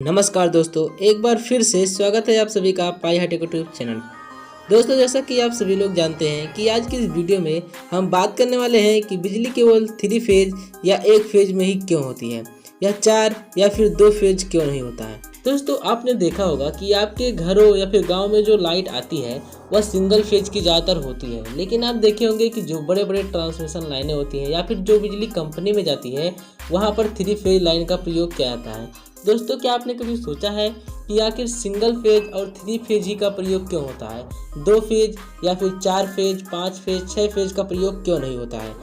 नमस्कार दोस्तों, एक बार फिर से स्वागत है आप सभी का पाई हाई टेक यूट्यूब चैनल। दोस्तों, जैसा कि आप सभी लोग जानते हैं कि आज की इस वीडियो में हम बात करने वाले हैं कि बिजली केवल 3 फेज या एक फेज में ही क्यों होती है, या 4 या फिर 2 फेज क्यों नहीं होता है। दोस्तों, आपने देखा होगा कि आपके घरों या फिर गांव में जो लाइट आती है वह सिंगल फेज की ज़्यादातर होती है, लेकिन आप देखे होंगे कि जो बड़े बड़े ट्रांसमिशन लाइनें होती हैं या फिर जो बिजली कंपनी में जाती है वहाँ पर 3 फेज लाइन का प्रयोग किया जाता है। दोस्तों, क्या आपने कभी सोचा है कि आखिर सिंगल फेज और 3 फेज ही का प्रयोग क्यों होता है, 2 फेज या फिर 4 फेज, 5 फेज, 6 फेज का प्रयोग क्यों नहीं होता है?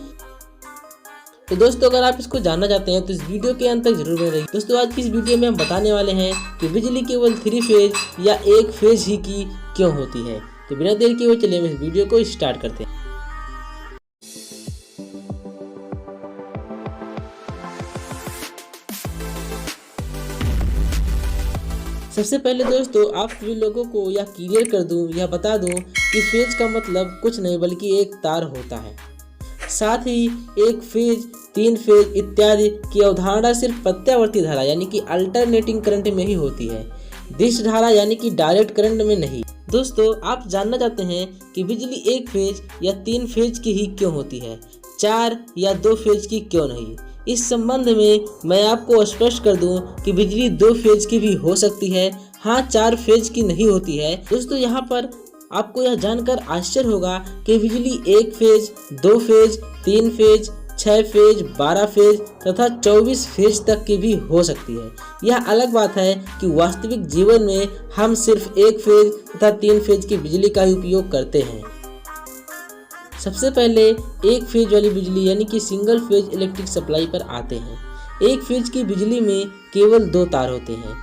तो दोस्तों, अगर आप इसको जानना चाहते हैं तो इस वीडियो के अंत तक जरूर बने रहिए। दोस्तों, आज की इस वीडियो में हम बताने वाले हैं कि बिजली केवल 3 फेज या एक फेज ही की क्यों होती है। तो बिना देर किए हुए चलिए हम इस वीडियो को स्टार्ट करते हैं। सबसे पहले दोस्तों, आप सभी लोगों को यह क्लियर कर दूं या बता दूं कि फेज का मतलब कुछ नहीं बल्कि एक तार होता है। साथ ही एक फेज, 3 फेज इत्यादि की अवधारणा सिर्फ प्रत्यावर्ती धारा यानी कि अल्टरनेटिंग करंट में ही होती है, दिश धारा यानी कि डायरेक्ट करंट में नहीं। दोस्तों, आप जानना चाहते हैं कि बिजली एक फेज या 3 फेज की ही क्यों होती है, 4 या 2 फेज की क्यों नहीं। इस संबंध में मैं आपको स्पष्ट कर दूं कि बिजली 2 फेज की भी हो सकती है, हाँ 4 फेज की नहीं होती है। दोस्तों, यहाँ पर आपको यह जानकर आश्चर्य होगा कि बिजली 1 phase, 2 phase, 3 phase, 6 phase, 12 phase तथा 24 फेज तक की भी हो सकती है। यह अलग बात है कि वास्तविक जीवन में हम सिर्फ 1 फेज तथा 3 फेज की बिजली का ही उपयोग करते हैं। सबसे पहले एक फेज वाली बिजली यानी कि सिंगल फेज इलेक्ट्रिक सप्लाई पर आते हैं। एक फेज की बिजली में केवल 2 तार होते हैं।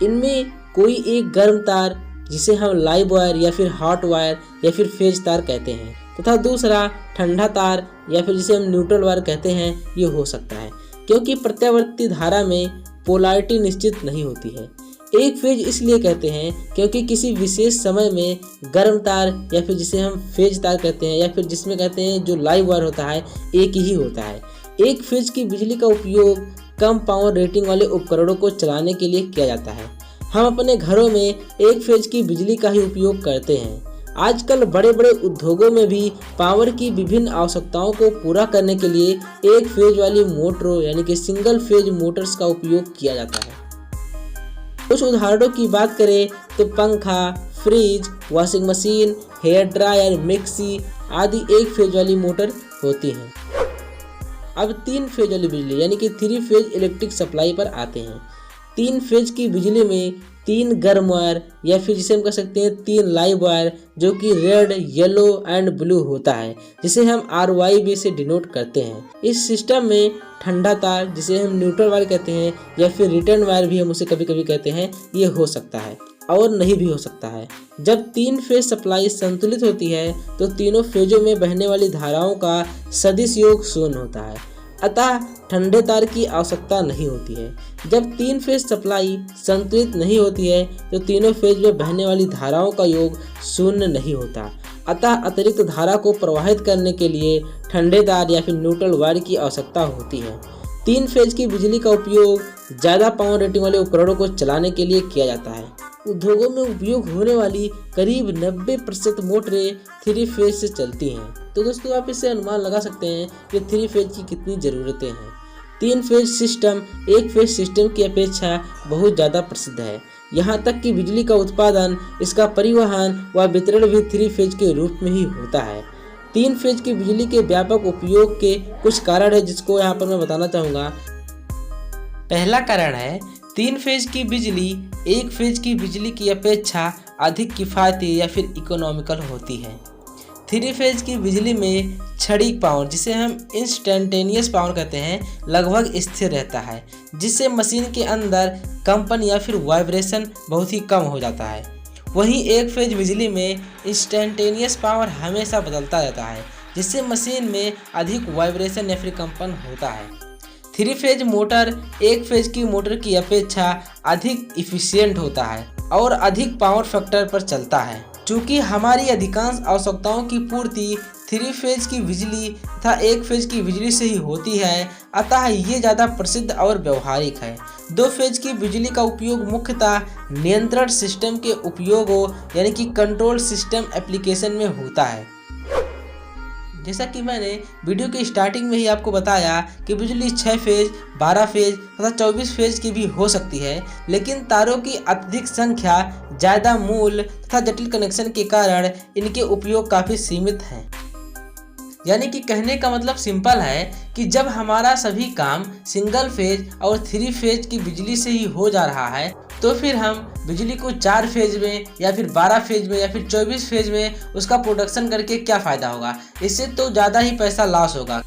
इनमें कोई एक गर्म तार जिसे हम लाइव वायर या फिर हॉट वायर या फिर फेज तार कहते हैं, तथा दूसरा ठंडा तार या फिर जिसे हम न्यूट्रल वायर कहते हैं ये हो सकता है, क्योंकि प्रत्यावर्ती धारा में पोलैरिटी निश्चित नहीं होती है। एक फेज इसलिए कहते हैं क्योंकि किसी विशेष समय में गर्म तार या फिर जिसे हम फेज तार कहते हैं या फिर जिसमें कहते हैं जो लाइव वायर होता है एक ही होता है। एक फेज की बिजली का उपयोग कम पावर रेटिंग वाले उपकरणों को चलाने के लिए किया जाता है। हम अपने घरों में एक फेज की बिजली का ही उपयोग करते हैं। आजकल बड़े बड़े उद्योगों में भी पावर की विभिन्न आवश्यकताओं को पूरा करने के लिए एक फेज वाली मोटरों यानी कि सिंगल फेज मोटर्स का उपयोग किया जाता है। कुछ उदाहरणों की बात करें तो पंखा, fridge, washing machine, hair dryer, mixie आदि एक फेज वाली मोटर होती हैं। अब 3 फेज वाली बिजली यानी कि 3 फेज इलेक्ट्रिक सप्लाई पर आते हैं। 3 फेज की बिजली में 3 गर्म वायर या फिर जिसे हम कह सकते हैं 3 लाइव वायर जो कि रेड, येलो एंड ब्लू होता है, जिसे हम RYB से डिनोट करते हैं। इस सिस्टम में ठंडा तार जिसे हम न्यूट्रल वायर कहते हैं या फिर रिटर्न वायर भी हम उसे कभी कभी कहते हैं, ये हो सकता है और नहीं भी हो सकता है। जब 3 फेज सप्लाई संतुलित होती है तो तीनों फेजों में बहने वाली धाराओं का सदिश योग 0 होता है, अतः ठंडे तार की आवश्यकता नहीं होती है। जब 3 फेज सप्लाई संतुलित नहीं होती है तो तीनों फेज में बहने वाली धाराओं का योग 0 नहीं होता, अतः अतिरिक्त धारा को प्रवाहित करने के लिए ठंडे तार या फिर न्यूट्रल वायर की आवश्यकता होती है। 3 फेज की बिजली का उपयोग ज़्यादा पावर रेटिंग वाले उपकरणों को चलाने के लिए किया जाता है। उद्योगों में उपयोग होने वाली करीब 90% मोटरें 3 फेज से चलती हैं। तो दोस्तों, आप इससे अनुमान लगा सकते हैं कि 3 फेज की कितनी ज़रूरतें हैं। 3 फेज सिस्टम एक फेज सिस्टम की अपेक्षा बहुत ज़्यादा प्रसिद्ध है। यहाँ तक कि बिजली का उत्पादन, इसका परिवहन व वितरण भी 3 फेज के रूप में ही होता है। 3 फेज की बिजली के व्यापक उपयोग के कुछ कारण है जिसको यहाँ पर मैं बताना चाहूँगा। पहला कारण है 3 फेज की बिजली एक फेज की बिजली की अपेक्षा अधिक किफ़ायती या फिर इकोनॉमिकल होती है। 3 फेज की बिजली में क्षणिक पावर जिसे हम इंस्टेंटेनियस पावर कहते हैं लगभग स्थिर रहता है, जिससे मशीन के अंदर कंपन या फिर वाइब्रेशन बहुत ही कम हो जाता है। वहीं एक फेज बिजली में इंस्टेंटेनियस पावर हमेशा बदलता रहता है, जिससे मशीन में अधिक वाइब्रेशन या फिर कंपन होता है। 3 फेज मोटर एक फेज की मोटर की अपेक्षा अधिक इफिशियंट होता है और अधिक पावर फैक्टर पर चलता है। चूँकि हमारी अधिकांश आवश्यकताओं की पूर्ति 3 फेज की बिजली तथा एक फेज की बिजली से ही होती है, अतः ये ज़्यादा प्रसिद्ध और व्यवहारिक है। दो फेज की बिजली का उपयोग मुख्यतः नियंत्रण सिस्टम के उपयोगों यानी कि कंट्रोल सिस्टम एप्लीकेशन में होता है। जैसा कि मैंने वीडियो के स्टार्टिंग में ही आपको बताया कि बिजली 6 फेज, 12 फेज तथा 24 फेज की भी हो सकती है, लेकिन तारों की अत्यधिक संख्या, ज़्यादा मूल तथा जटिल कनेक्शन के कारण इनके उपयोग काफ़ी सीमित हैं। यानी कि कहने का मतलब सिंपल है कि जब हमारा सभी काम सिंगल फेज और 3 फेज की बिजली से ही हो जा रहा है, तो फिर हम बिजली को 4 फेज में या फिर 12 फेज में या फिर 24 फेज में उसका प्रोडक्शन करके क्या फ़ायदा होगा। इससे तो ज़्यादा ही पैसा लॉस होगा,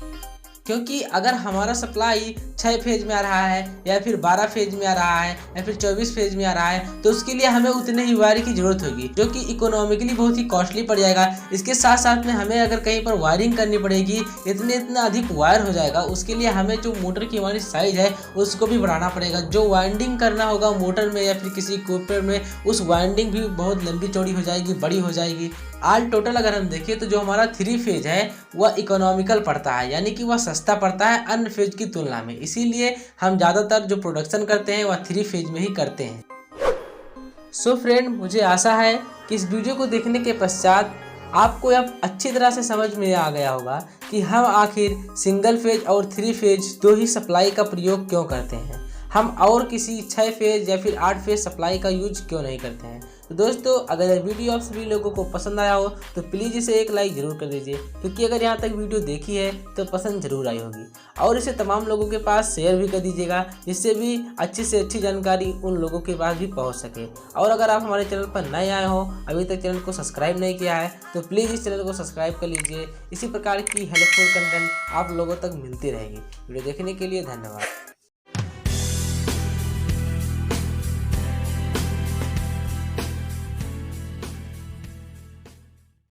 क्योंकि अगर हमारा सप्लाई 6 फेज में आ रहा है या फिर 12 फेज में आ रहा है या फिर 24 फेज में आ रहा है, तो उसके लिए हमें उतने ही वायर की ज़रूरत होगी, जो कि इकोनॉमिकली बहुत ही कॉस्टली पड़ जाएगा। इसके साथ साथ में हमें अगर कहीं पर वायरिंग करनी पड़ेगी, इतना अधिक वायर हो जाएगा। उसके लिए हमें जो मोटर की हमारी साइज़ है उसको भी बढ़ाना पड़ेगा। जो वाइंडिंग करना होगा मोटर में या फिर किसी इक्विपमेंट में, उस वाइंडिंग भी बहुत लंबी चौड़ी हो जाएगी, बड़ी हो जाएगी। ऑल टोटल अगर हम देखें तो जो हमारा 3 फेज है वह इकोनॉमिकल पड़ता है, यानी कि वह सस्ता पड़ता है अन्य फेज की तुलना में। इसीलिए हम ज़्यादातर जो प्रोडक्शन करते हैं वह 3 फेज में ही करते हैं। सो फ्रेंड, मुझे आशा है कि इस वीडियो को देखने के पश्चात आपको अब अच्छी तरह से समझ में आ गया होगा कि हम आखिर सिंगल फेज और 3 फेज दो ही सप्लाई का प्रयोग क्यों करते हैं। हम और किसी 6 फेज या फिर 8 फेज सप्लाई का यूज क्यों नहीं करते हैं। तो दोस्तों, अगर यह वीडियो आप सभी लोगों को पसंद आया हो तो प्लीज़ इसे एक लाइक ज़रूर कर दीजिए, क्योंकि अगर यहाँ तक वीडियो देखी है तो पसंद ज़रूर आई होगी। और इसे तमाम लोगों के पास शेयर भी कर दीजिएगा, जिससे भी अच्छी से अच्छी जानकारी उन लोगों के पास भी पहुँच सके। और अगर आप हमारे चैनल पर नए आए हो, अभी तक चैनल को सब्सक्राइब नहीं किया है, तो प्लीज़ इस चैनल को सब्सक्राइब कर लीजिए। इसी प्रकार की हेल्पफुल कंटेंट आप लोगों तक मिलती रहेगी। वीडियो देखने के लिए धन्यवाद।